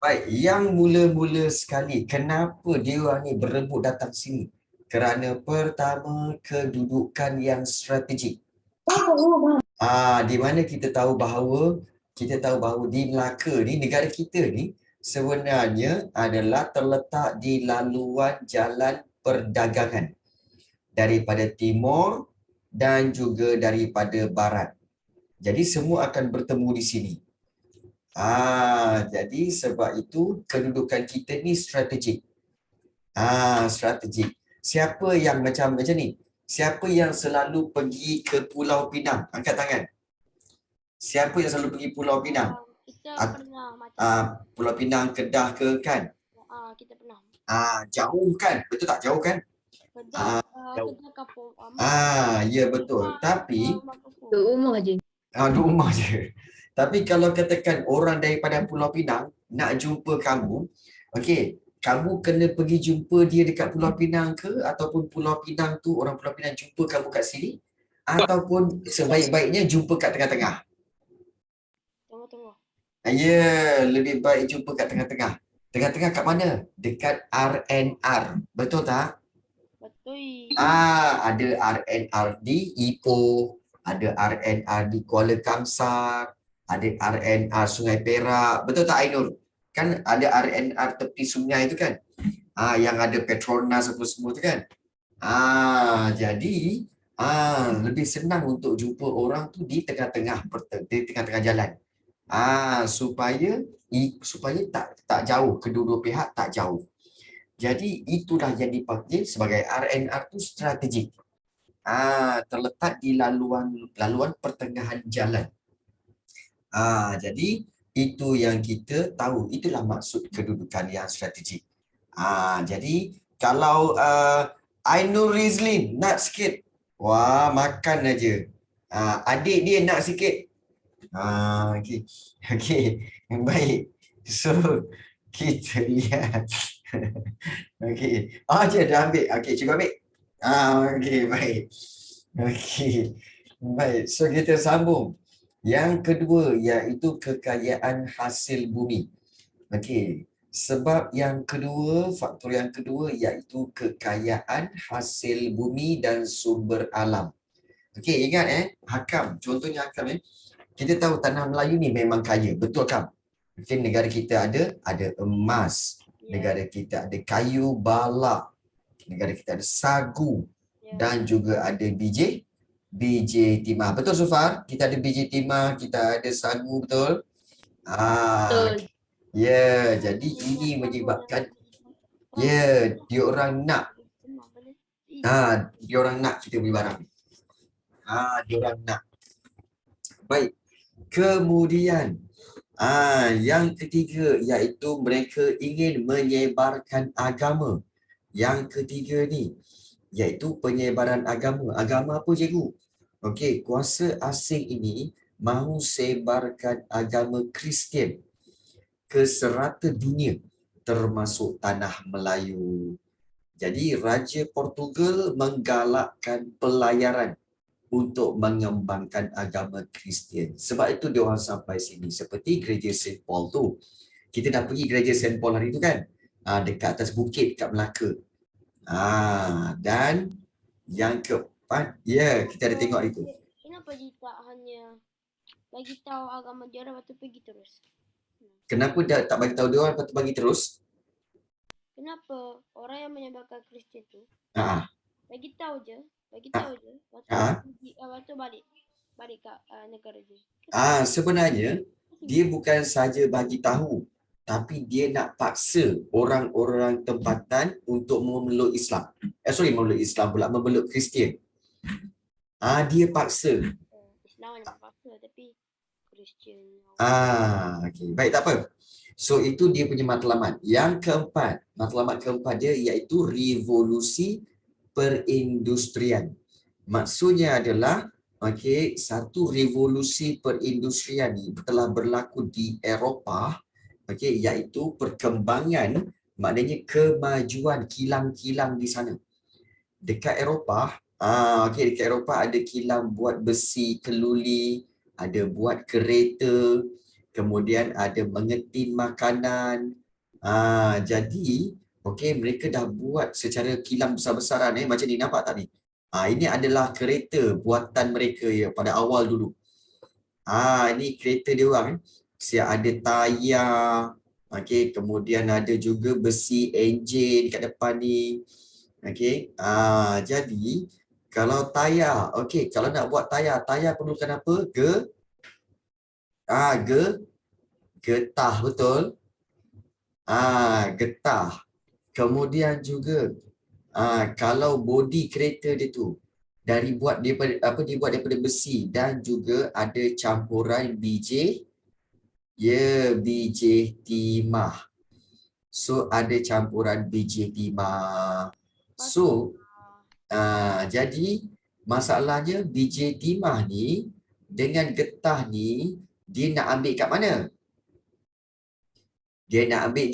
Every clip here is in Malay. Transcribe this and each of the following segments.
Baik, yang mula-mula sekali, kenapa dia orang ni berebut datang sini? Kerana pertama, kedudukan yang strategik. Di mana kita tahu bahawa di Melaka ni, negara kita ni sebenarnya adalah terletak di laluan jalan perdagangan daripada timur dan juga daripada barat. Jadi semua akan bertemu di sini. Jadi sebab itu kedudukan kita ni strategik. Strategik. Siapa yang macam ni? Siapa yang selalu pergi ke Pulau Pinang? Angkat tangan. Siapa yang selalu pergi Pulau Pinang? Kita pernah macam Pulau Pinang, Kedah ke kan? kita pernah. Jauh kan? Betul tak? Jauh kan? Jauh. Kedah kampung. Ya betul. Tapi Duduk rumah je. duduk rumah je. Tapi kalau katakan orang daripada Pulau Pinang nak jumpa kamu, okey, kamu kena pergi jumpa dia dekat Pulau Pinang ke, ataupun Pulau Pinang tu orang Pulau Pinang jumpa kamu kat sini, ataupun sebaik-baiknya jumpa kat tengah-tengah. Tengah-tengah. Ya, lebih baik jumpa kat tengah-tengah. Tengah-tengah kat mana? Dekat RNR. Betul tak? Betul. Ada RNR di Ipoh, ada RNR di Kuala Kangsar, ada RNR Sungai Perak. Betul tak Ainul? Kan ada RNR tepi sungai tu kan? Yang ada Petronas apa semua tu kan? Jadi lebih senang untuk jumpa orang tu di tengah-tengah jalan. Supaya tak jauh, kedua-dua pihak tak jauh. Jadi itulah yang dipanggil sebagai RNR tu strategik. Terletak di laluan pertengahan jalan. Jadi itu yang kita tahu, itulah maksud kedudukan yang strategik. Jadi kalau Ainul Rizlin nak sikit, wah makan aja. Adik dia nak sikit. Okey. Okey, baik. So kita lihat. Okey. Je dah ambil. Okey, cikgu ambil. Okey, baik. Okey. Baik, so kita sambung. Yang kedua iaitu kekayaan hasil bumi. Okey. Sebab yang kedua, faktor yang kedua iaitu kekayaan hasil bumi dan sumber alam. Okey, ingat Hakam, contohnya Hakam kita tahu tanah Melayu ni memang kaya, betul kan? Mungkin negara kita ada emas, negara kita ada kayu balak, negara kita ada sagu, dan juga ada biji timah. Betul Sufar? Kita ada biji timah, kita ada sagu, betul? Betul. Jadi ini menyebabkan diorang nak kita beli barang. Diorang nak. Baik. Kemudian yang ketiga iaitu mereka ingin menyebarkan agama. Yang ketiga ni iaitu penyebaran agama. Agama apa cikgu? Okey, kuasa asing ini mahu sebarkan agama Kristian ke serata dunia termasuk tanah Melayu. Jadi Raja Portugal menggalakkan pelayaran untuk mengembangkan agama Kristian. Sebab itu dia orang sampai sini. Seperti gereja St. Paul tu. Kita dah pergi gereja St. Paul hari tu kan? Dekat atas bukit kat Melaka. Dan yang keempat, kita ada tengok itu. Kenapa dia tak hanya bagi tahu agama dia lepas tu pergi terus? Kenapa dia tak bagi tahu dia orang lepas tu bagi terus? Kenapa orang yang menyebarkan Kristian tu bagi tahu je, lepas tu balik kat negara dia. Sebenarnya dia bukan saja bagi tahu, tapi dia nak paksa orang-orang tempatan untuk memeluk Islam. Memeluk Islam pula, memeluk Kristian. Dia paksa. Islam yang paksa, tapi Kristian. Okey, baik, tak apa. So itu dia punya matlamat. Yang keempat, matlamat keempat dia iaitu revolusi perindustrian. Maksudnya adalah satu revolusi perindustrian ni telah berlaku di Eropah, iaitu perkembangan, maknanya kemajuan kilang-kilang di sana. Dekat Eropah, dekat Eropah ada kilang buat besi keluli, ada buat kereta, kemudian ada mengetin makanan. Jadi okey, mereka dah buat secara kilang besar-besaran macam ni, nampak tak ni? Ini adalah kereta buatan mereka ya pada awal dulu. Ini kereta dia orang. Ada tayar, okey, kemudian ada juga besi enjin kat depan ni. Okey. Jadi kalau tayar, okey, kalau nak buat tayar perlukan apa? Getah, betul? Getah. Kemudian juga kalau bodi kereta dia tu dibuat daripada besi dan juga ada campuran biji timah. So ada campuran biji timah. So jadi masalahnya biji timah ni dengan getah ni dia nak ambil kat mana? Dia nak ambil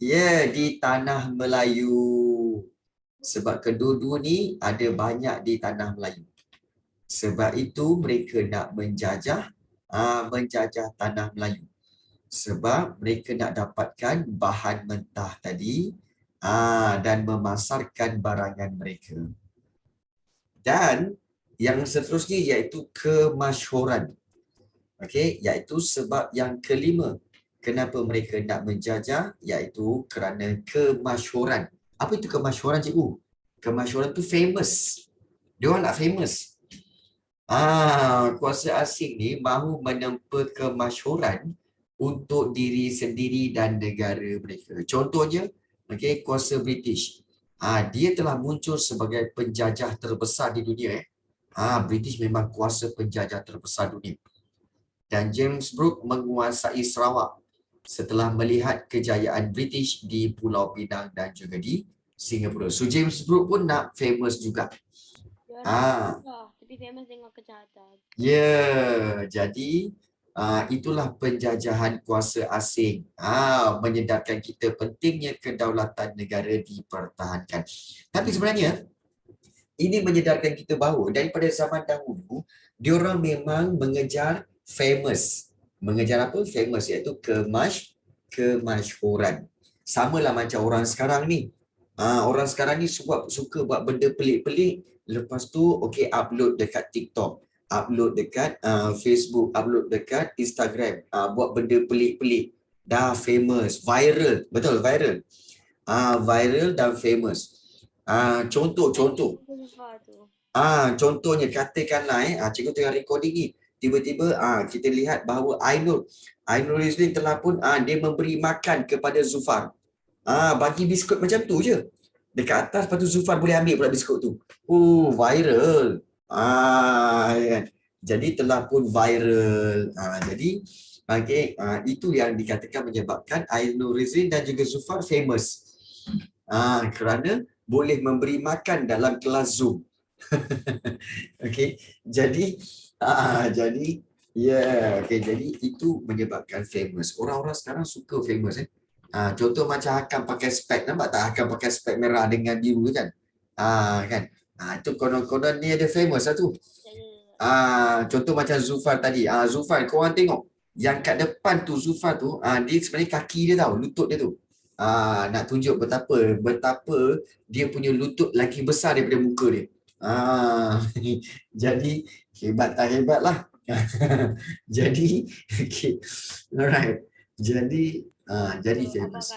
di tanah Melayu. Sebab kedua-dua ni ada banyak di tanah Melayu. Sebab itu mereka nak menjajah tanah Melayu. Sebab mereka nak dapatkan bahan mentah tadi dan memasarkan barangan mereka. Dan yang seterusnya iaitu kemasyhuran. Okey, iaitu sebab yang kelima kenapa mereka nak menjajah, iaitu kerana kemasyhuran. Apa itu kemasyhuran, cikgu? Kemasyhuran tu famous. Dia orang nak famous. Kuasa asing ni mahu menempa kemasyhuran untuk diri sendiri dan negara mereka. Contohnya, okey, kuasa British. Dia telah muncul sebagai penjajah terbesar di dunia. British memang kuasa penjajah terbesar dunia. Dan James Brooke menguasai Sarawak setelah melihat kejayaan British di Pulau Pinang dan juga di Singapura. So James Brooke pun nak famous juga. Tapi famous dengan kejahatan. Jadi itulah penjajahan kuasa asing. Menyedarkan kita pentingnya kedaulatan negara dipertahankan. Tapi sebenarnya ini menyedarkan kita bahawa daripada zaman dahulu diorang memang mengejar famous. Mengejar apa? Famous, iaitu kemasyhuran. Samalah macam orang sekarang ni. Orang sekarang ni suka buat benda pelik-pelik, lepas tu okey, upload dekat TikTok, upload dekat Facebook, upload dekat Instagram, buat benda pelik-pelik, dah famous, viral. Betul, viral. Viral dan famous. Contoh. Contohnya katakanlah cikgu tengah recording ni, tiba-tiba kita lihat bahawa Ainul Rizlin telah pun dia memberi makan kepada Zufar. Bagi biskut macam tu je dekat atas, lepas tu Zufar boleh ambil pula biskut tu. Viral. Jadi telah pun viral. Jadi itu yang dikatakan menyebabkan Ainul Rizlin dan juga Zufar famous. Kerana boleh memberi makan dalam kelas Zoom. Okey, jadi jadi itu menyebabkan famous. Orang-orang sekarang suka famous. Contoh macam Hakam pakai spek, nampak tak Hakam pakai spek merah dengan biru kan? Kan? Itu konon-konon ni ada famous lah tu. Contoh macam Zufar tadi. Zufar, korang tengok yang kat depan tu Zufar tu, dia sebenarnya kaki dia tahu, lutut dia tu. Nak tunjuk betapa dia punya lutut lagi besar daripada muka dia. Jadi hebat lah. Jadi okay. Alright. Jadi famous.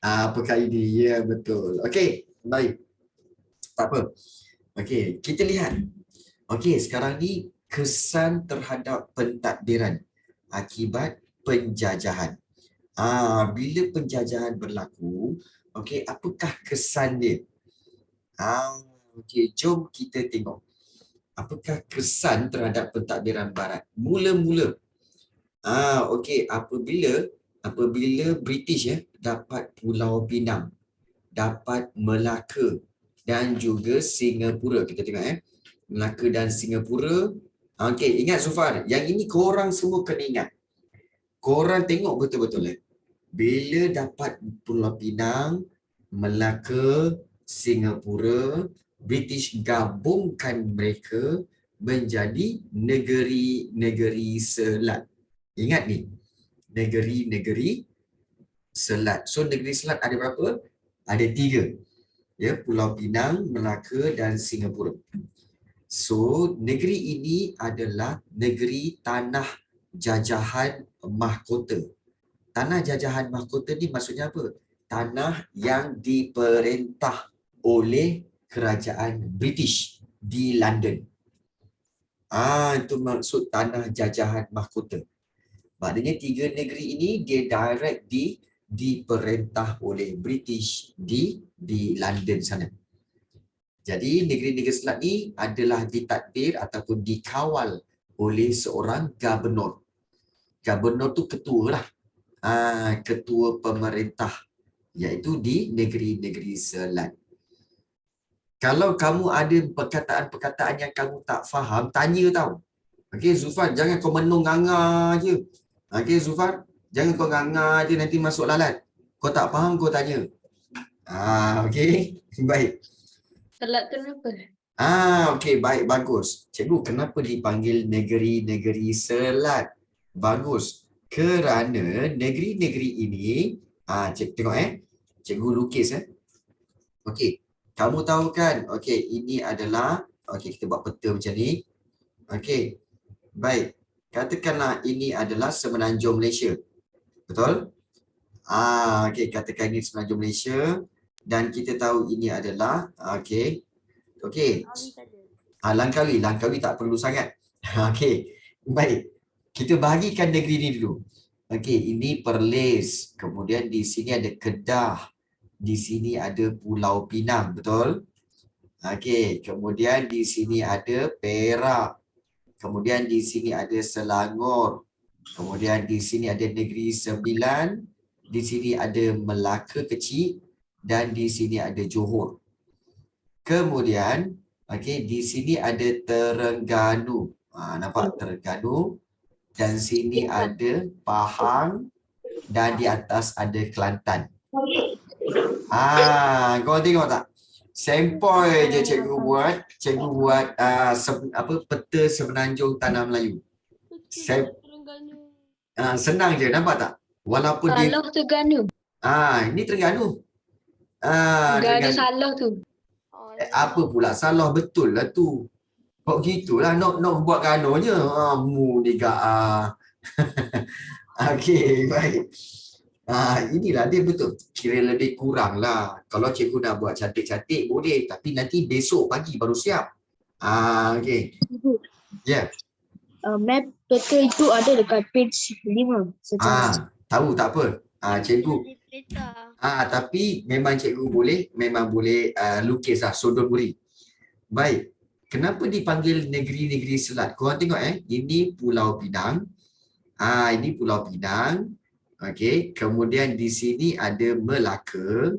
Apakah ini? Ya, betul. Okey, baik. Tak apa. Okey, kita lihat. Okey, sekarang ni kesan terhadap pentadbiran akibat penjajahan. Bila penjajahan berlaku, okey, apakah kesan dia? Okey, jom kita tengok. Apakah kesan terhadap pentadbiran barat? Mula-mula. Okey, apabila British dapat Pulau Pinang, dapat Melaka dan juga Singapura. Kita tengok Melaka dan Singapura. Okey, ingat Zufar, yang ini korang semua kena ingat. Korang tengok betul-betul bila dapat Pulau Pinang, Melaka, Singapura, British gabungkan mereka menjadi negeri-negeri selat. Ingat ni, negeri-negeri selat. So negeri selat ada berapa? Ada 3. Ya, Pulau Pinang, Melaka dan Singapura. So negeri ini adalah negeri tanah jajahan mahkota. Tanah jajahan mahkota ni maksudnya apa? Tanah yang diperintah oleh kerajaan British di London. Itu maksud tanah jajahan mahkota. Maknanya 3 negeri ini dia direct diperintah oleh British di London sana. Jadi negeri-negeri selat ni adalah ditadbir ataupun dikawal oleh seorang gubernur. Gubernur tu ketua lah. Ketua pemerintah, iaitu di negeri-negeri selat. Kalau kamu ada perkataan-perkataan yang kamu tak faham, tanya tau. Okey Zufar, jangan kau menung nganga je. Okey Zufar, jangan kau nganga je nanti masuk lalat. Kau tak faham kau tanya. Okey. Baik. Selat tu apa? Okey, baik, bagus. Cikgu, kenapa dipanggil negeri-negeri selat? Bagus. Kerana negeri-negeri ini, tengok cikgu lukis Okey, kamu tahu kan? Okey, ini adalah, okey kita buat peta macam ni. Okey, baik. Katakanlah ini adalah semenanjung Malaysia. Betul? Okey, katakan ini semenanjung Malaysia. Dan kita tahu ini adalah, okey. Langkawi tak perlu sangat. Okey, baik. Kita bahagikan negeri ini dulu. Okey, ini Perlis. Kemudian di sini ada Kedah. Di sini ada Pulau Pinang, betul? Okey, kemudian di sini ada Perak. Kemudian di sini ada Selangor. Kemudian di sini ada Negeri Sembilan. Di sini ada Melaka Kecil dan di sini ada Johor. Kemudian, okey, di sini ada Terengganu. Nampak Terengganu? Dan sini ada Pahang dan di atas ada Kelantan. Kau tengok tak? Sempoi je cikgu buat. Cikgu buat peta semenanjung tanah Melayu. Senang je, nampak tak? Walaupun Salah Terengganu. Ini Terengganu. Enggak ada salah tu. Apa pula salah, betul lah tu. Kok gitulah nak buat kanonya. Mu ni gak. Okey, baik. Inilah dia betul. Kira lebih kurang lah. Kalau cikgu nak buat cantik-cantik boleh. Tapi nanti besok pagi baru siap. Okey. Ya. Map peta itu ada dekat page 5. Tahu tak apa. Cikgu. Tapi memang cikgu memang boleh lukis lah. So don't worry. Baik. Kenapa dipanggil negeri-negeri selat? Korang tengok ini Pulau Pinang. Ini Pulau Pinang. Okey, kemudian di sini ada Melaka.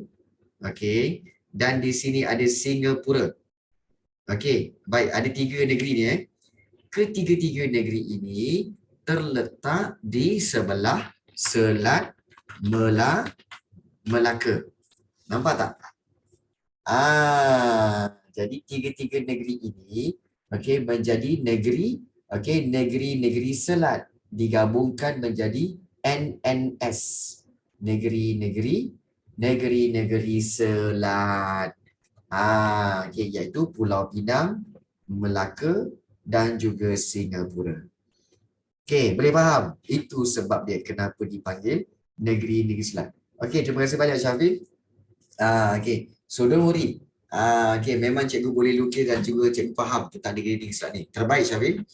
Okey, dan di sini ada Singapura. Okey, baik, ada 3 negeri ni Ketiga-tiga negeri ini terletak di sebelah selat Melaka. Nampak tak? Jadi 3 negeri ini menjadi negeri-negeri selat, digabungkan menjadi NNS, negeri-negeri selat. Iaitu Pulau Pinang, Melaka dan juga Singapura. Boleh faham? Itu sebab dia kenapa dipanggil negeri-negeri selat. Terima kasih banyak Syafil. So don't worry. Memang cikgu boleh lukis dan juga cikgu faham tentang negeri-negeri selat ni. Terbaik Syafil.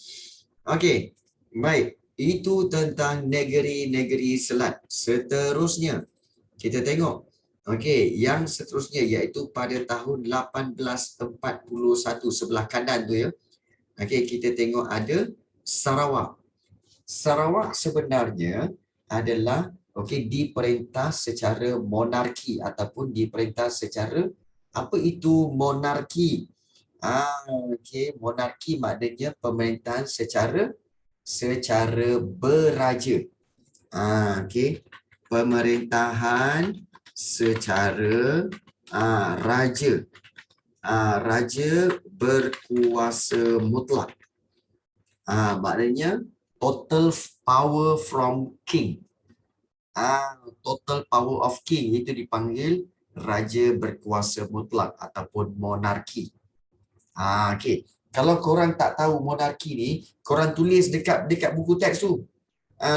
Baik. Itu tentang negeri-negeri selat. Seterusnya, kita tengok. Yang seterusnya iaitu pada tahun 1841, sebelah kanan tu ya. Kita tengok ada Sarawak. Sarawak sebenarnya adalah diperintah secara monarki ataupun diperintah secara apa itu monarki? Monarki maknanya pemerintahan secara beraja. Pemerintahan secara raja. Raja berkuasa mutlak. Maknanya total power from king. Total power of king itu dipanggil raja berkuasa mutlak ataupun monarki. Okey. Kalau korang tak tahu monarki ni, korang tulis dekat buku teks tu.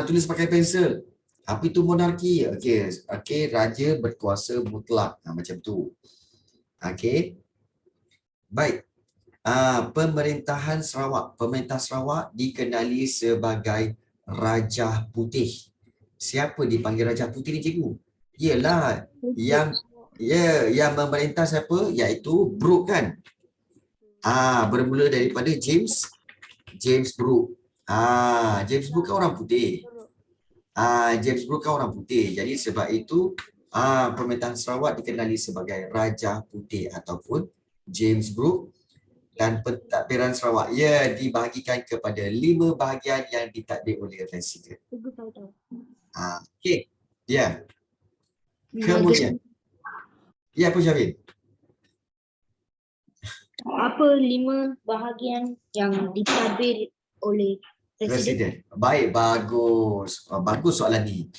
Tulis pakai pensel. Apa itu monarki? Okey, raja berkuasa mutlak. Macam tu. Okey. Baik. Pemerintahan Sarawak. Pemerintah Sarawak dikenali sebagai Raja Putih. Siapa dipanggil Raja Putih ni, cikgu? Ialah yang memerintah siapa? Iaitu Brooke kan? Bermula daripada James Brooke. James Brooke kan orang putih. James Brooke kan orang putih. Jadi sebab itu pemerintahan Sarawak dikenali sebagai Raja Putih ataupun James Brooke. Dan pentadbiran Sarawak dibahagikan kepada 5 bahagian yang ditadbir oleh Residen. Okey. Kemudian. Apa Syafin? Apa 5 bahagian yang ditadbir oleh Presiden? Baik, bagus. Bagus soalan ni.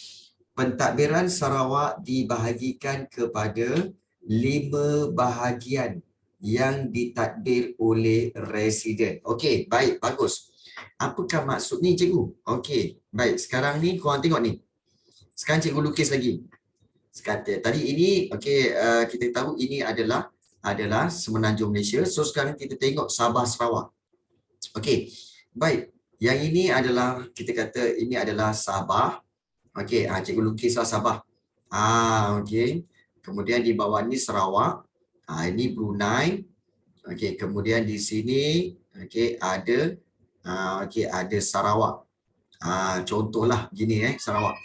Pentadbiran Sarawak dibahagikan kepada 5 bahagian yang ditadbir oleh Residen. Okey, baik, bagus. Apakah maksud ni, cikgu? Okey, baik. Sekarang ni korang tengok ni. Sekarang cikgu lukis lagi. Tadi ini, kita tahu ini adalah Semenanjung Malaysia. So sekarang kita tengok Sabah Sarawak. Okey. Baik. Yang ini adalah kita kata ini adalah Sabah. Okey, cikgu lukislah Sabah. Okey. Kemudian di bawah ni Sarawak. Ini Brunei. Okey, kemudian di sini ada ada Sarawak. Contohlah gini Sarawak.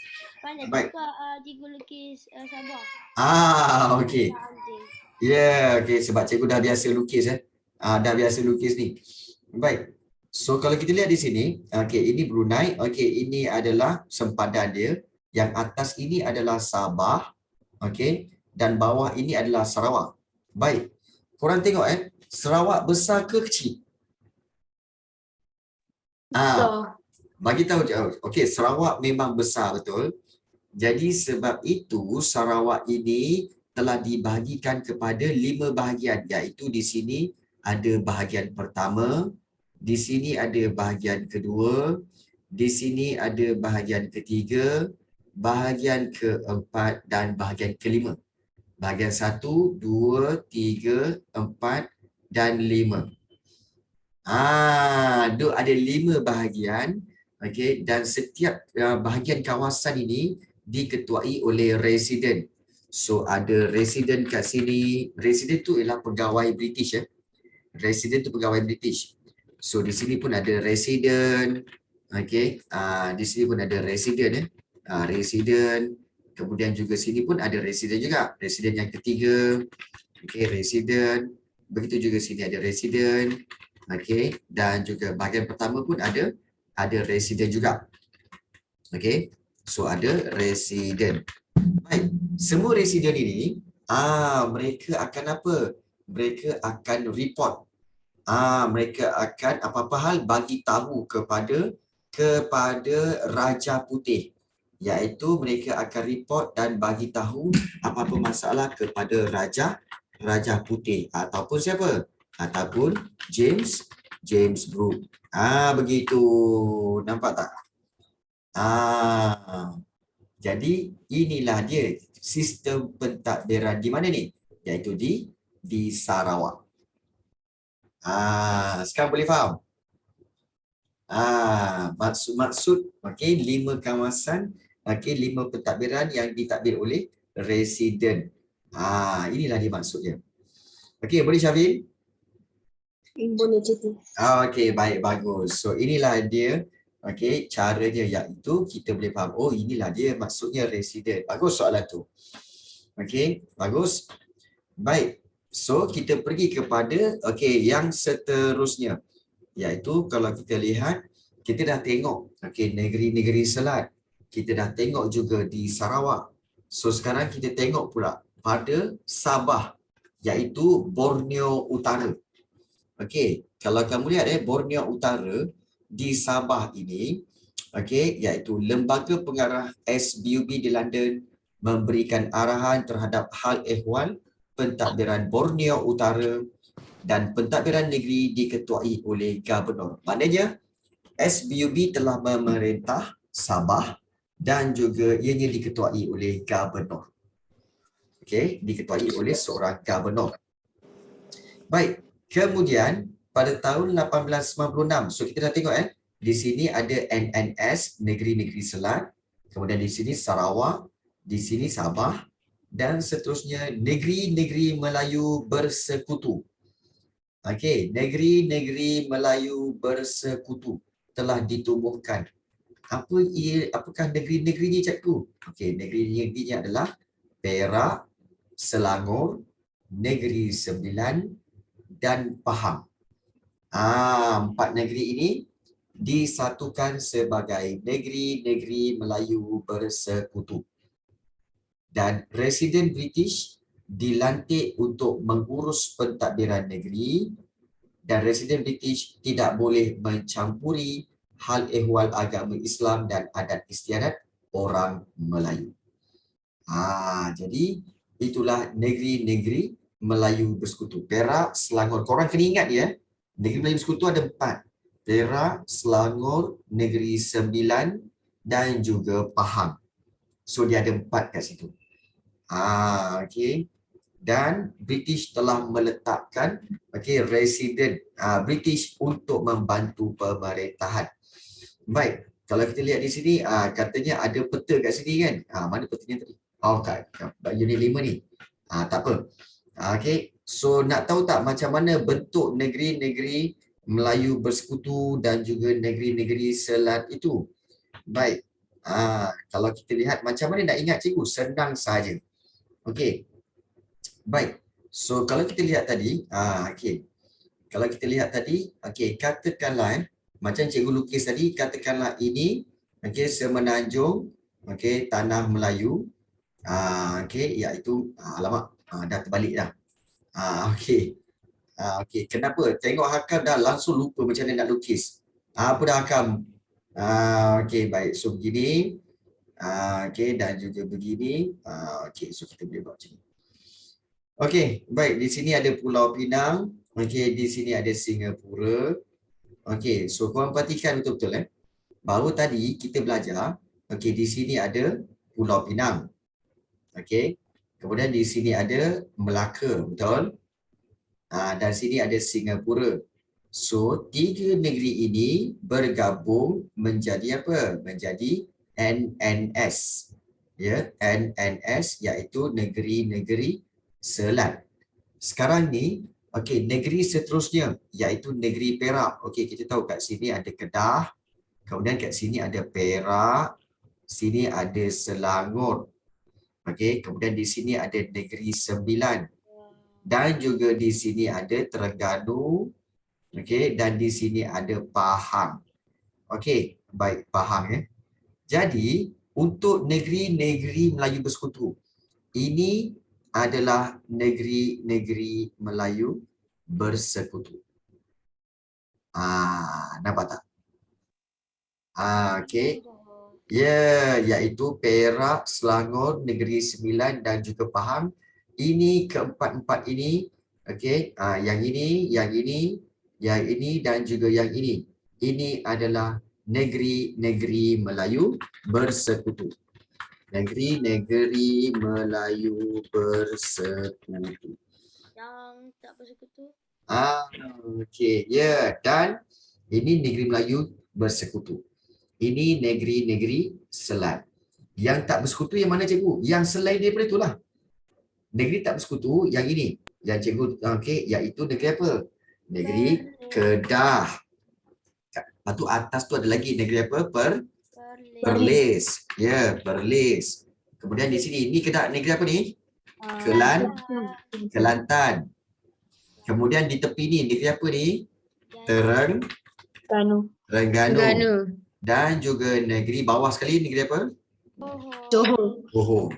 Banyak baik. juga cikgu lukis Sabah. Okey. Okey, sebab cikgu dah biasa lukis dah biasa lukis ni. Baik. So kalau kita lihat di sini, ini Brunei, ini adalah sempadan dia. Yang atas ini adalah Sabah, dan bawah ini adalah Sarawak. Baik. Korang tengok Sarawak besar ke kecil? Bagi tahu Sarawak memang besar betul. Jadi sebab itu Sarawak ini telah dibahagikan kepada 5 bahagian, iaitu di sini ada bahagian pertama, di sini ada bahagian kedua, di sini ada bahagian ketiga, bahagian keempat dan bahagian kelima. Bahagian 1, 2, 3, 4 dan 5. Ada 5 bahagian, dan setiap bahagian kawasan ini diketuai oleh residen. So ada residen kat sini. Residen tu ialah pegawai British Residen tu pegawai British. So di sini pun ada residen. Di sini pun ada residen residen. Kemudian juga sini pun ada residen juga. Residen yang ketiga. Residen. Begitu juga sini ada residen. Dan juga bahagian pertama pun ada residen juga. So ada residen. Baik, semua residen ini mereka akan apa? Mereka akan report. Mereka akan apa-apa hal bagi tahu kepada Raja Putih. Iaitu mereka akan report dan bagi tahu apa-apa masalah kepada Raja Putih ataupun siapa? Ataupun James Brooke. Begitu. Nampak tak? Jadi inilah dia sistem pentadbiran di mana ni? Iaitu di Sarawak. Sekarang boleh faham? Maksud 5 kawasan, 5 pentadbiran yang ditadbir oleh residen. Inilah dia maksudnya. Boleh Syafin? Boleh cikgu. Baik, bagus. So inilah dia caranya, iaitu kita boleh faham. Oh, inilah dia maksudnya residen. Bagus soalan tu. Bagus. Baik. So kita pergi kepada yang seterusnya. Iaitu kalau kita lihat, kita dah tengok negeri-negeri selat. Kita dah tengok juga di Sarawak. So sekarang kita tengok pula pada Sabah, iaitu Borneo Utara. Kalau kamu lihat Borneo Utara, di Sabah ini, okey, iaitu Lembaga Pengarah SBUB di London memberikan arahan terhadap hal ehwal pentadbiran Borneo Utara dan pentadbiran negeri diketuai oleh Gubernur. Maknanya SBUB telah memerintah Sabah dan juga ianya diketuai oleh Gubernur. Okey, diketuai oleh seorang Gubernur. Baik, kemudian pada tahun 1896, so kita dah tengok di sini ada NNS, Negeri-Negeri Selat, kemudian di sini Sarawak, di sini Sabah, dan seterusnya Negeri-Negeri Melayu Bersekutu. Okey, Negeri-Negeri Melayu Bersekutu telah ditumbuhkan. Apakah negeri-negeri ni, cikgu? Okey, negeri-negerinya adalah Perak, Selangor, Negeri Sembilan, dan Pahang. Empat negeri ini disatukan sebagai Negeri-Negeri Melayu Bersekutu. Dan Residen British dilantik untuk mengurus pentadbiran negeri dan Residen British tidak boleh mencampuri hal ehwal agama Islam dan adat istiadat orang Melayu. Jadi itulah negeri-negeri Melayu Bersekutu. Perak, Selangor. Korang kena ingat ya, negeri Melayu Bersekutu ada 4. Perak, Selangor, Negeri Sembilan dan juga Pahang. So dia ada 4 kat situ. Okey. Dan British telah meletakkan residen British untuk membantu pemerintahan. Baik, kalau kita lihat di sini katanya ada peta kat sini kan. Mana petanya tadi? Kat unit 5 ni. Tak apa. Okey, so nak tahu tak macam mana bentuk negeri-negeri Melayu Bersekutu dan juga negeri-negeri Selat itu? Baik, kalau kita lihat macam mana nak ingat cikgu? Senang saja. Okey, baik. So kalau kita lihat tadi, kalau kita lihat tadi, katakanlah macam cikgu lukis tadi, katakanlah ini, semenanjung, tanah Melayu, iaitu, alamak, dah terbalik dah. Kenapa? Tengok Hakam dah langsung lupa macam mana nak lukis. Apa dah Hakam? Baik. So begini. Dan juga begini. So kita boleh buat macam ni. Baik. Di sini ada Pulau Pinang. Di sini ada Singapura. So korang perhatikan betul-betul. Baru tadi kita belajar. Di sini ada Pulau Pinang. Kemudian di sini ada Melaka, betul? Dan sini ada Singapura. So, 3 negeri ini bergabung menjadi apa? Menjadi NNS. Ya, NNS iaitu negeri-negeri Selat. Sekarang ni, negeri seterusnya iaitu negeri Perak. Kita tahu kat sini ada Kedah, kemudian kat sini ada Perak, sini ada Selangor. Kemudian di sini ada Negeri Sembilan. Dan juga di sini ada Terengganu. Dan di sini ada Pahang. Baik, Pahang. Jadi, untuk negeri-negeri Melayu Bersekutu, ini adalah negeri-negeri Melayu Bersekutu. Nampak tak? Ya, iaitu Perak, Selangor, Negeri Sembilan dan juga Pahang. Ini keempat-empat ini, yang ini, yang ini, yang ini dan juga yang ini. Ini adalah negeri-negeri Melayu Bersekutu. Negeri-negeri Melayu Bersekutu. Yang tak bersekutu? Ya, dan ini negeri Melayu Bersekutu. Ini negeri-negeri Selat. Yang tak bersekutu yang mana cikgu? Yang selain daripada itulah. Negeri tak bersekutu yang ini. Yang cikgu, iaitu negeri apa? Negeri Kedah. Lepas tu atas tu ada lagi negeri apa? Perlis. Ya, Perlis. Kemudian di sini, ini Kedah, negeri apa ni? Kelantan. Kemudian di tepi ni, negeri apa ni? Terengganu. Dan juga negeri bawah sekali, negeri apa? Johor.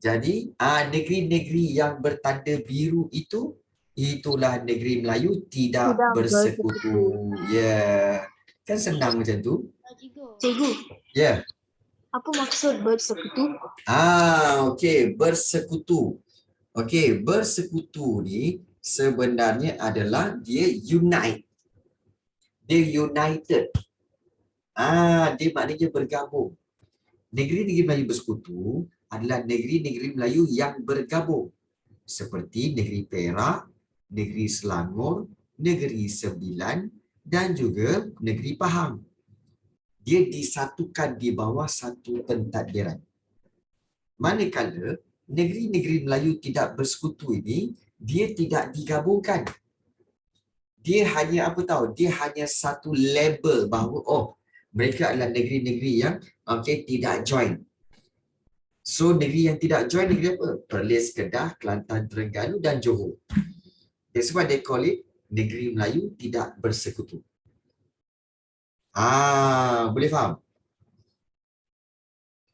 Jadi, negeri-negeri yang bertanda biru itu, itulah negeri Melayu tidak bersekutu. Ya. Kan senang macam tu. Cikgu, Ya. apa maksud bersekutu? Okey, bersekutu. Okey, bersekutu ni sebenarnya adalah dia unite. Dia united. Dia maknanya bergabung. Negeri-negeri Melayu bersekutu adalah negeri-negeri Melayu yang bergabung. Seperti negeri Perak, negeri Selangor, negeri Sembilan dan juga negeri Pahang. Dia disatukan di bawah satu pentadbiran. Manakala negeri-negeri Melayu tidak bersekutu ini, dia tidak digabungkan. Dia hanya apa tahu? Dia hanya satu label bahawa mereka adalah negeri-negeri yang tidak join. So negeri yang tidak join negeri apa? Perlis, Kedah, Kelantan, Terengganu dan Johor. That's why they call it negeri Melayu tidak bersekutu. Boleh faham?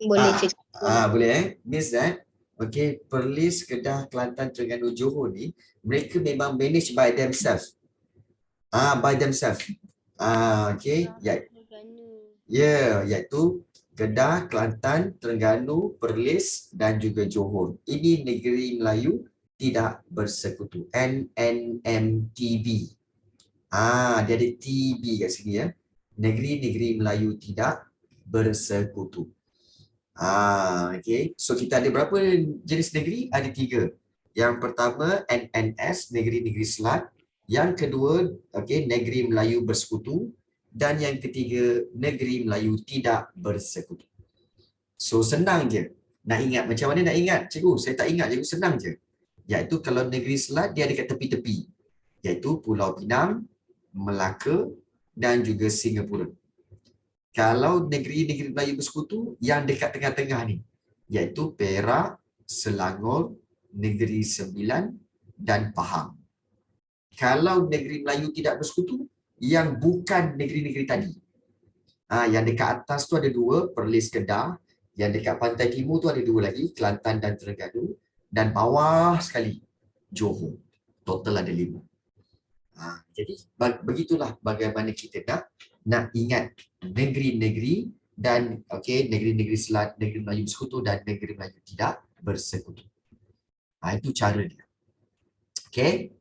Boleh cikgu. Boleh Miss Okay, Perlis, Kedah, Kelantan, Terengganu, Johor ni mereka memang manage by themselves. By themselves. Okay, iaitu Kedah, Kelantan, Terengganu, Perlis dan juga Johor. Ini negeri Melayu tidak bersekutu. NNMTB. Dia ada TB kat sini ya. Negeri-negeri Melayu tidak bersekutu. Okay. So kita ada berapa jenis negeri? Ada 3. Yang pertama NNS, negeri-negeri selat. Yang kedua, negeri Melayu bersekutu. Dan yang ketiga, negeri Melayu tidak bersekutu. So senang je. Nak ingat macam mana nak ingat? Cikgu, saya tak ingat cikgu, senang je. Iaitu kalau negeri selat dia ada kat tepi-tepi. Iaitu Pulau Pinang, Melaka dan juga Singapura. Kalau negeri-negeri Melayu bersekutu yang dekat tengah-tengah ni, iaitu Perak, Selangor, Negeri Sembilan dan Pahang. Kalau negeri Melayu tidak bersekutu, yang bukan negeri-negeri tadi. Yang dekat atas tu ada 2, Perlis, Kedah. Yang dekat pantai timur tu ada 2 lagi, Kelantan dan Terengganu. Dan bawah sekali, Johor. Total ada 5. Jadi begitulah bagaimana kita nak ingat negeri-negeri dan negeri-negeri selat, negeri Melayu bersekutu dan negeri Melayu tidak bersekutu. Itu cara dia. Okey.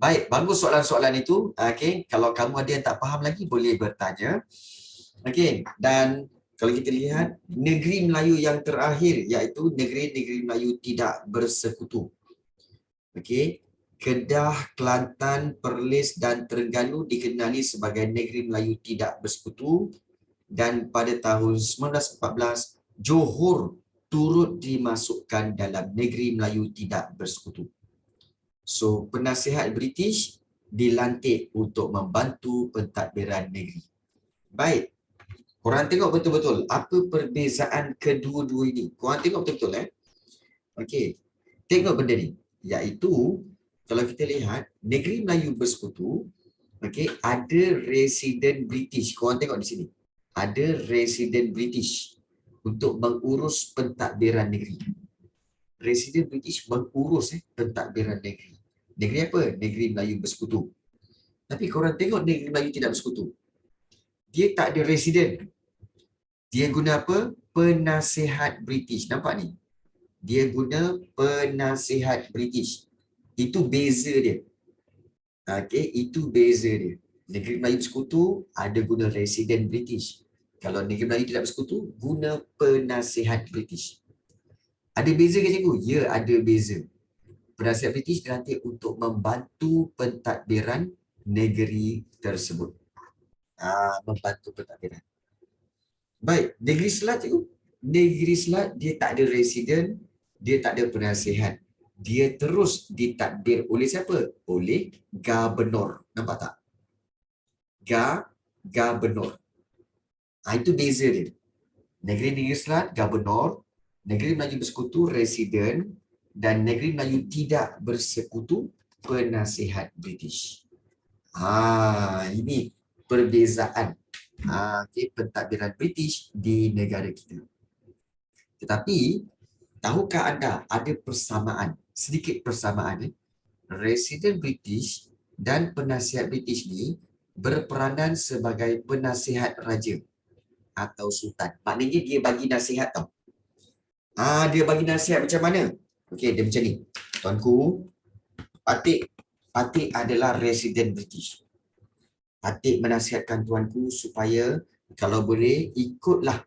Baik, bagus soalan-soalan itu. Kalau kamu ada yang tak faham lagi boleh bertanya. Dan kalau kita lihat negeri Melayu yang terakhir iaitu negeri-negeri Melayu tidak bersekutu. Kedah, Kelantan, Perlis dan Terengganu dikenali sebagai negeri Melayu tidak bersekutu, dan pada tahun 1914 Johor turut dimasukkan dalam negeri Melayu tidak bersekutu. So penasihat British dilantik untuk membantu pentadbiran negeri. Baik. Korang tengok betul-betul apa perbezaan kedua-dua ini. Korang tengok betul-betul tengok benda ni. Iaitu kalau kita lihat negeri Melayu bersekutu, ada resident British. Korang tengok di sini. Ada resident British untuk mengurus pentadbiran negeri. Resident British mengurus pentadbiran negeri. Negeri apa? Negeri Melayu bersekutu. Tapi korang tengok negeri Melayu tidak bersekutu. Dia tak ada resident. Dia guna apa? Penasihat British. Nampak ni? Dia guna penasihat British. Itu beza dia. Itu beza dia. Negeri Melayu bersekutu ada guna resident British. Kalau negeri Melayu tidak bersekutu, guna penasihat British. Ada beza ke cikgu? Ya, ada beza. Penasihat British dilantik untuk membantu pentadbiran negeri tersebut. Membantu pentadbiran. Baik, negeri selat cikgu. Negeri selat dia tak ada resident, dia tak ada penasihat. Dia terus ditadbir oleh siapa? Oleh Gubernur. Nampak tak? Gubernur. Itu beza dia. Negeri-negeri selat, Gubernur. Negeri Melayu bersekutu, resident. Dan negeri Melayu tidak bersekutu, penasihat British. Ini perbezaan pentadbiran British di negara kita. Tetapi, tahukah anda ada persamaan, sedikit persamaan. Resident British dan penasihat British ni berperanan sebagai penasihat raja atau sultan. Maknanya dia bagi nasihat tau. Dia bagi nasihat macam mana? Okey, dia macam ni. Tuanku, Patik adalah resident British. Patik menasihatkan tuanku supaya kalau boleh ikutlah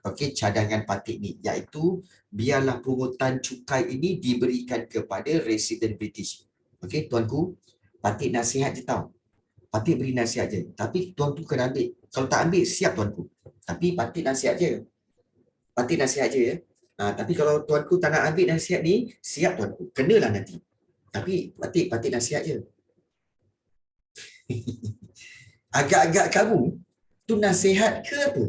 okey cadangan Patik ni, iaitu biarlah pungutan cukai ini diberikan kepada resident British. Okey tuanku, Patik nasihat je tau. Patik beri nasihat je. Tapi tuanku kena ambil. Kalau tak ambil siap tuanku. Tapi Patik nasihat je. Patik nasihat je ya. Tapi kalau tuanku tak nak ambil nasihat ni, siap tuanku. Kenalah nanti. Tapi Patik nasihat je. Agak-agak kamu tu nasihat ke apa?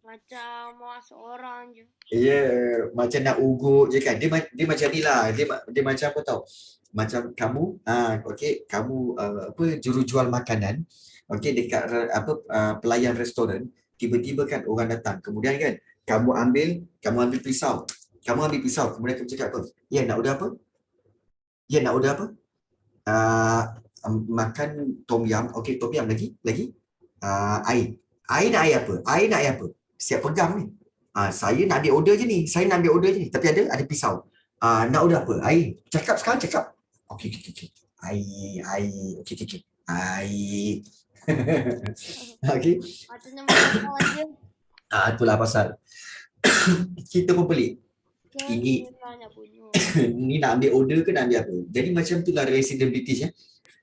Macam mau seorang je. Ya, macam nak ugut je kan. Dia macam ni lah. Dia macam apa tau? Macam kamu, okey, kamu jurujual makanan, okey, dekat pelayan restoran, tiba-tiba kan orang datang. Kemudian kan kamu ambil pisau. Kemudian kamu cakap apa? Ya, nak order apa? Makan tom yum. Okey, tom yum lagi. Air. Air nak air apa? Siap pegang ni. Saya nak ambil order je ni. Tapi ada pisau. Nak order apa? Air. Cakap sekarang, cakap. Okey. Air. Okey. Air. Okey. Macamnya macam aja. Itulah pasal. Kita pun pelik. Ini ni nak ambil order ke nak ambil apa? Jadi macam itulah resident British ya.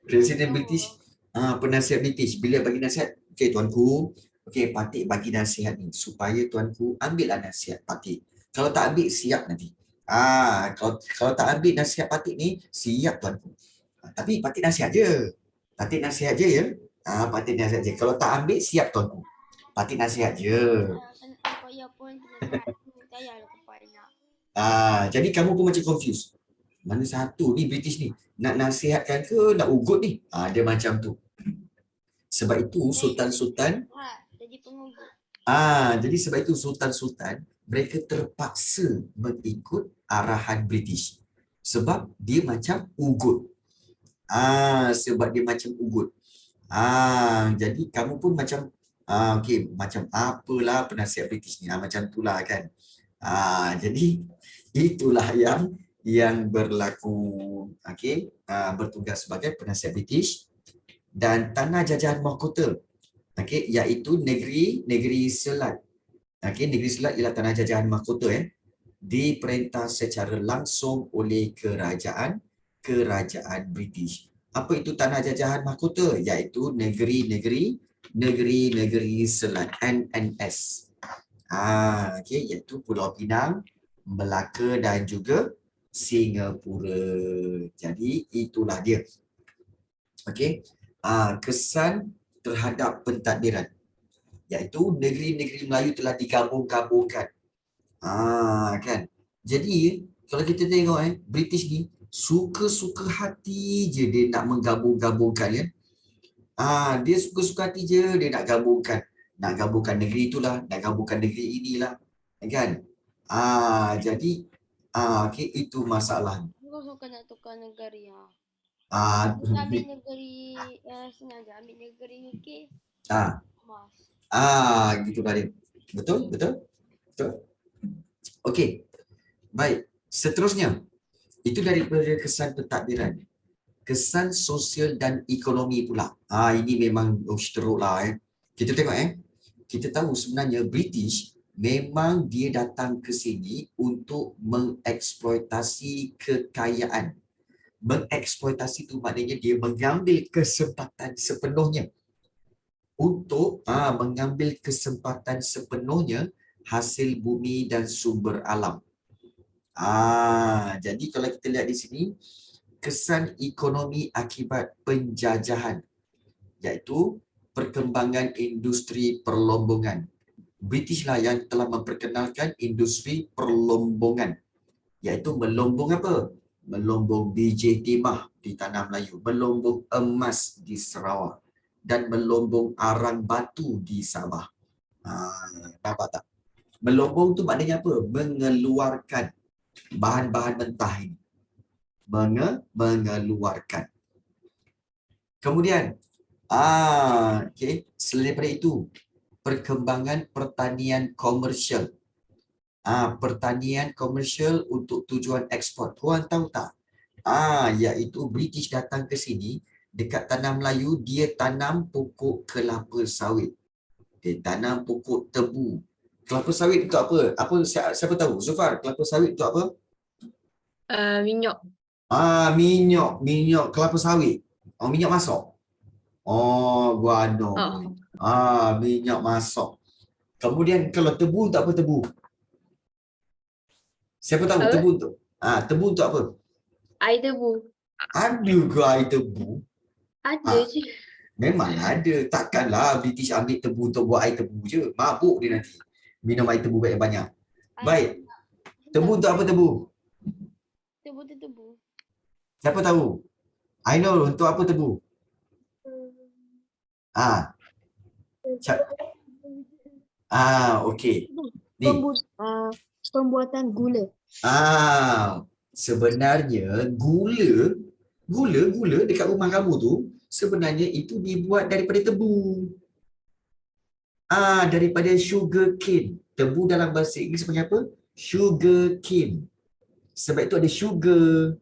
Resident British, penasihat British bila bagi nasihat, okey tuanku, okey Patik bagi nasihat ni supaya tuanku ambillah nasihat Patik. Kalau tak ambil siap nanti. Kalau tak ambil nasihat Patik ni, siap tuanku. Tapi Patik nasihat je. Patik nasihat je ya. Patik nasihat je. Kalau tak ambil siap tuanku. Patik nasihat je. Jadi kamu pun macam confused. Mana satu ni British ni? Nak nasihatkan ke nak ugut ni? Dia macam tu. Sebab itu sultan-sultan jadi pengugut. Jadi sebab itu sultan-sultan mereka terpaksa mengikut arahan British. Sebab dia macam ugut. Jadi kamu pun macam okey, macam apalah penasihat British ni. Macam itulah kan. Jadi itulah yang berlaku. Okey, bertugas sebagai penasihat British dan tanah jajahan mahkota. Okey, iaitu negeri Selat. Okey, negeri Selat ialah tanah jajahan mahkota diperintah secara langsung oleh kerajaan British. Apa itu tanah jajahan mahkota? Iaitu negeri Selat, NNS. Okey, iaitu Pulau Pinang, Melaka dan juga Singapura. Jadi itulah dia. Okey. Kesan terhadap pentadbiran, iaitu negeri-negeri Melayu telah digabung-gabungkan. Kan. Jadi kalau kita tengok British ni suka-suka hati je dia nak menggabung-gabungkan ya. Dia suka-suka hati je dia nak gabungkan. Nak gabungkan negeri itulah, nak gabungkan negeri inilah. Kan? Jadi okey, itu masalah. Aku suka nak tukar negeri ya. Ambil negeri sengaja ambil negeri UK. Gitulah dia. Betul? Okey. Baik. Seterusnya, itu daripada kesan pentadbiran. Kesan sosial dan ekonomi pula. Ini memang teruk lah. Kita tengok kita tahu sebenarnya British memang dia datang ke sini untuk mengeksploitasi kekayaan. Mengeksploitasi itu maknanya dia mengambil kesempatan sepenuhnya untuk mengambil kesempatan sepenuhnya hasil bumi dan sumber alam. Jadi kalau kita lihat di sini, kesan ekonomi akibat penjajahan, iaitu perkembangan industri perlombongan. British lah yang telah memperkenalkan industri perlombongan, iaitu melombong apa? Melombong biji timah di tanah Melayu, melombong emas di Sarawak dan melombong arang batu di Sabah. Nampak tak? Melombong tu maknanya apa? Mengeluarkan bahan-bahan mentah ini. Mengeluarkan. Kemudian, okey, selain daripada itu, perkembangan pertanian komersial. Pertanian komersial untuk tujuan ekspor. Korang tahu tak? Iaitu British datang ke sini, dekat tanah Melayu, dia tanam pokok kelapa sawit. Dia tanam pokok tebu. Kelapa sawit untuk apa? Siapa tahu? Zufar, kelapa sawit untuk apa? Minyak. Minyak kelapa sawit. Minyak masak. Guano. Minyak masak. Kemudian kalau tebu untuk apa tebu? Siapa tahu Apa? tebu untuk? Tebu untuk apa? Air tebu. Ada ke air tebu? Ada je. Memang ada. Takkanlah British ambil tebu untuk buat air tebu je. Mabuk dia nanti. Minum air tebu banyak-banyak. Baik. Tebu untuk apa tebu? Tebu tu tebu. Siapa tahu? Ainul, untuk apa tebu? Okey. Ni. Pembuatan gula. Sebenarnya gula dekat rumah kamu tu sebenarnya itu dibuat daripada tebu. Daripada sugar cane. Tebu dalam bahasa Inggeris panggil apa? Sugar cane. Sebab itu ada sugar.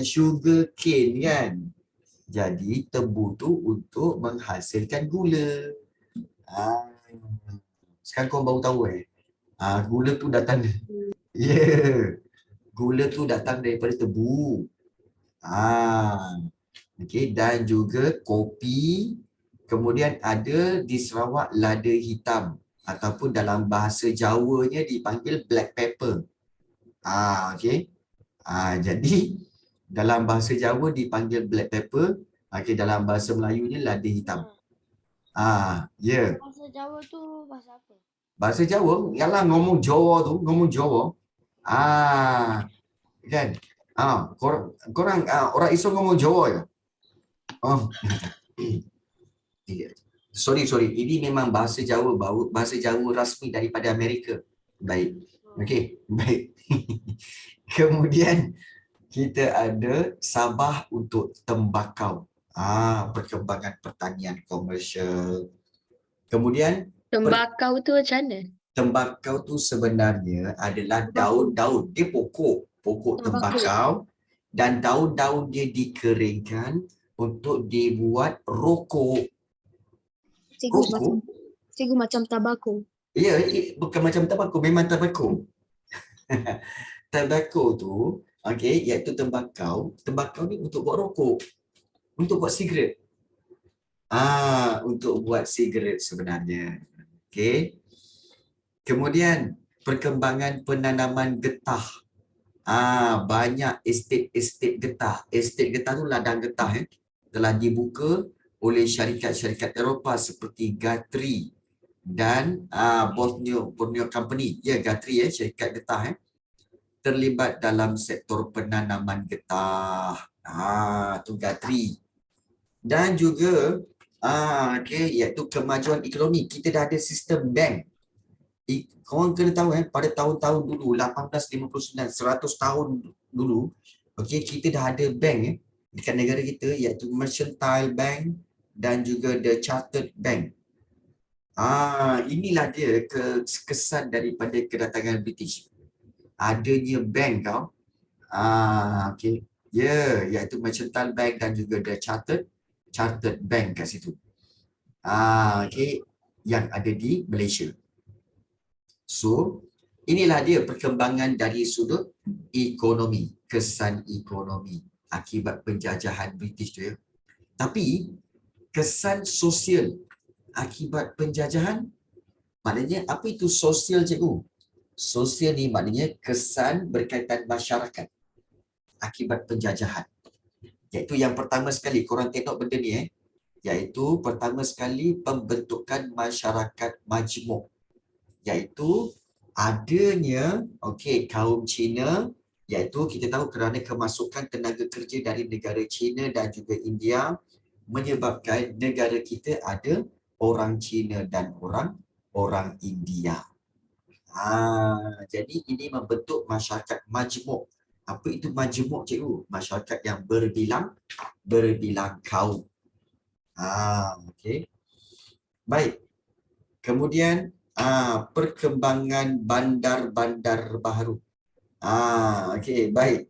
Sugar cane kan. Jadi tebu tu untuk menghasilkan gula. Sekarang kau baru tahu gula tu datang. Gula tu datang daripada tebu. Okey, dan juga kopi. Kemudian ada di Sarawak lada hitam ataupun dalam bahasa Jawanya dipanggil black pepper. Okey. Jadi dalam bahasa Jawa dipanggil black pepper. Okey, dalam bahasa Melayunya lada hitam. Bahasa Jawa tu bahasa apa? Bahasa Jawa, yalah ngomong Jawa tu, ngomong Jawa. Kan? Korang orang Islam ngomong Jawa ya? Sorry. Ini memang bahasa Jawa, bahasa Jawa rasmi daripada Amerika. Baik. Okey, baik. Kemudian kita ada Sabah untuk tembakau. Perkembangan pertanian komersial. Kemudian Tembakau tu macam mana? Tembakau tu sebenarnya adalah daun-daun. Dia pokok tembakau dan daun-daun dia dikeringkan untuk dibuat rokok. Cikgu macam tabako. Ya, bukan macam tabako, memang tabako. Tabako tu, okey, iaitu tembakau. Tembakau ni untuk buat rokok. Untuk buat sigaret. Untuk buat sigaret sebenarnya. Okey. Kemudian perkembangan penanaman getah. Banyak estet getah. Estet getah tu ladang getah telah dibuka oleh syarikat-syarikat Eropah seperti Guthrie dan Borneo Company. Ya, Guthrie syarikat getah terlibat dalam sektor penanaman getah. Tu Guthrie. Dan juga iaitu kemajuan ekonomi. Kita dah ada sistem bank. Korang kena tahu pada tahun-tahun dulu 1859, 100 tahun dulu, okey, kita dah ada bank dekat negara kita, iaitu Mercantile Bank dan juga The Chartered Bank. Inilah dia kesan daripada kedatangan British. Adanya bank kau. Okey. Ya, iaitu Mercantile Bank dan juga The Chartered Bank kat situ. Okey, yang ada di Malaysia. So, inilah dia perkembangan dari sudut ekonomi, kesan ekonomi akibat penjajahan British tu ya. Tapi kesan sosial akibat penjajahan, maknanya apa itu sosial cikgu? Sosial ni maknanya kesan berkaitan masyarakat akibat penjajahan. Iaitu yang pertama sekali, korang tengok benda ni iaitu pertama sekali pembentukan masyarakat majmuk. Iaitu adanya kaum Cina, iaitu kita tahu kerana kemasukan tenaga kerja dari negara Cina dan juga India menyebabkan negara kita ada orang Cina dan orang India. Jadi ini membentuk masyarakat majmuk Apa itu majmuk, cikgu? Masyarakat yang berbilang kaum. Okey. Baik. Kemudian perkembangan bandar-bandar baharu. Okey, baik.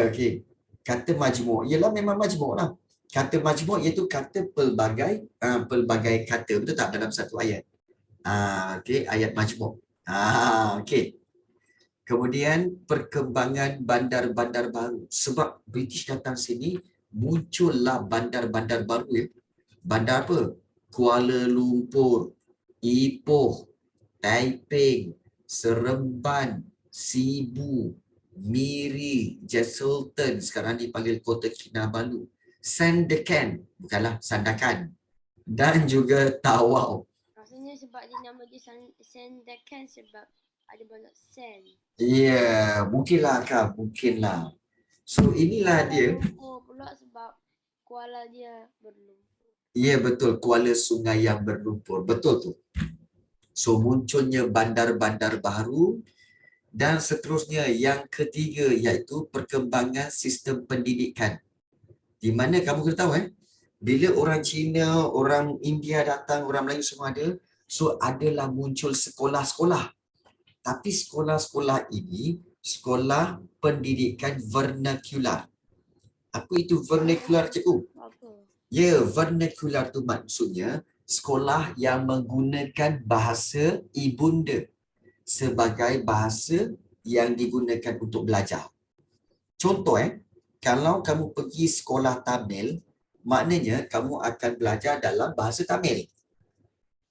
Okey. Kata majmuk, ialah memang majmuk lah. Kata majmuk iaitu kata pelbagai kata, betul tak, dalam satu ayat. Okey, ayat majmuk. Okey. Kemudian perkembangan bandar-bandar baru. Sebab British datang sini, muncullah bandar-bandar baru ya. Bandar apa? Kuala Lumpur, Ipoh, Taiping, Seremban, Sibu, Miri, Jesselton, sekarang dipanggil Kota Kinabalu, Sandakan, bukanlah Sandakan, dan juga Tawau. Rasanya sebab dia nama dia Sandakan sebab ada banyak sand. Ya, mungkinlah Kak, mungkinlah. So inilah dia. Lumpur pula sebab kuala dia berlumpur. Ya betul, kuala sungai yang berlumpur. Betul tu. So munculnya bandar-bandar baru. Dan seterusnya yang ketiga iaitu perkembangan sistem pendidikan. Di mana kamu kena tahu bila orang Cina, orang India datang, orang Melayu semua ada, so adalah muncul sekolah-sekolah. Tapi sekolah-sekolah ini sekolah pendidikan vernacular. Apa itu vernacular, cikgu? Apa? Ya, vernacular tu maksudnya sekolah yang menggunakan bahasa ibunda sebagai bahasa yang digunakan untuk belajar. Contoh kalau kamu pergi sekolah Tamil, maknanya kamu akan belajar dalam bahasa Tamil.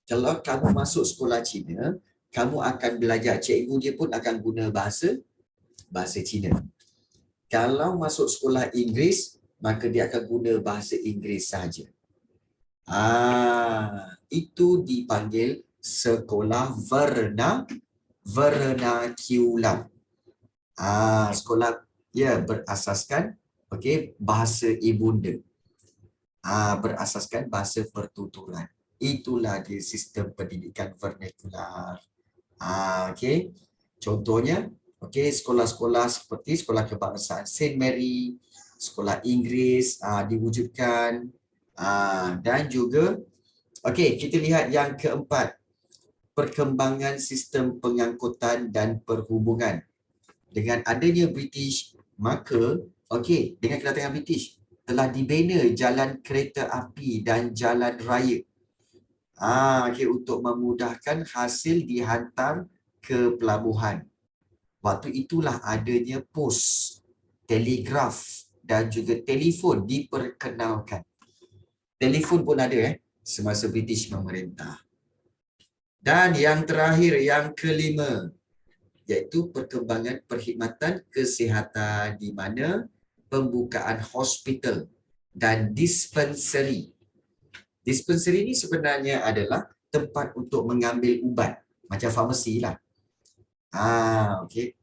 Kalau kamu masuk sekolah Cina, kamu akan belajar, cikgu dia pun akan guna bahasa Cina. Kalau masuk sekolah Inggeris, maka dia akan guna bahasa Inggeris saja. Itu dipanggil sekolah vernacular. Sekolah berasaskan bahasa ibunda. Berasaskan bahasa pertuturan. Itulah dia sistem pendidikan vernacular. Contohnya, sekolah-sekolah seperti sekolah kebangsaan Saint Mary, sekolah Inggeris diwujudkan, dan juga kita lihat yang keempat, perkembangan sistem pengangkutan dan perhubungan. Dengan adanya British, maka dengan kedatangan British telah dibina jalan kereta api dan jalan raya. Untuk memudahkan hasil dihantar ke pelabuhan. Waktu itulah adanya pos, telegraf dan juga telefon diperkenalkan. Telefon pun ada semasa British memerintah. Dan yang terakhir, yang kelima, iaitu perkembangan perkhidmatan kesihatan di mana pembukaan hospital dan dispensary. Dispensary ini sebenarnya adalah tempat untuk mengambil ubat, macam farmasi lah.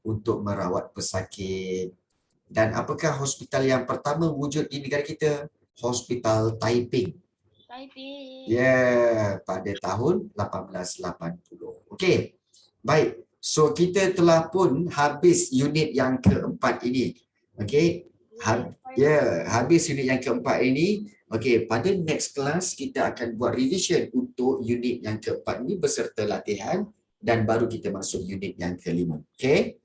Untuk merawat pesakit. Dan apakah hospital yang pertama wujud di negara kita? Hospital Taiping. Pada tahun 1880. Baik. So kita telah pun habis unit yang keempat ini. Habis unit yang keempat ini. Pada next class kita akan buat revision untuk unit yang keempat ini beserta latihan dan baru kita masuk unit yang kelima.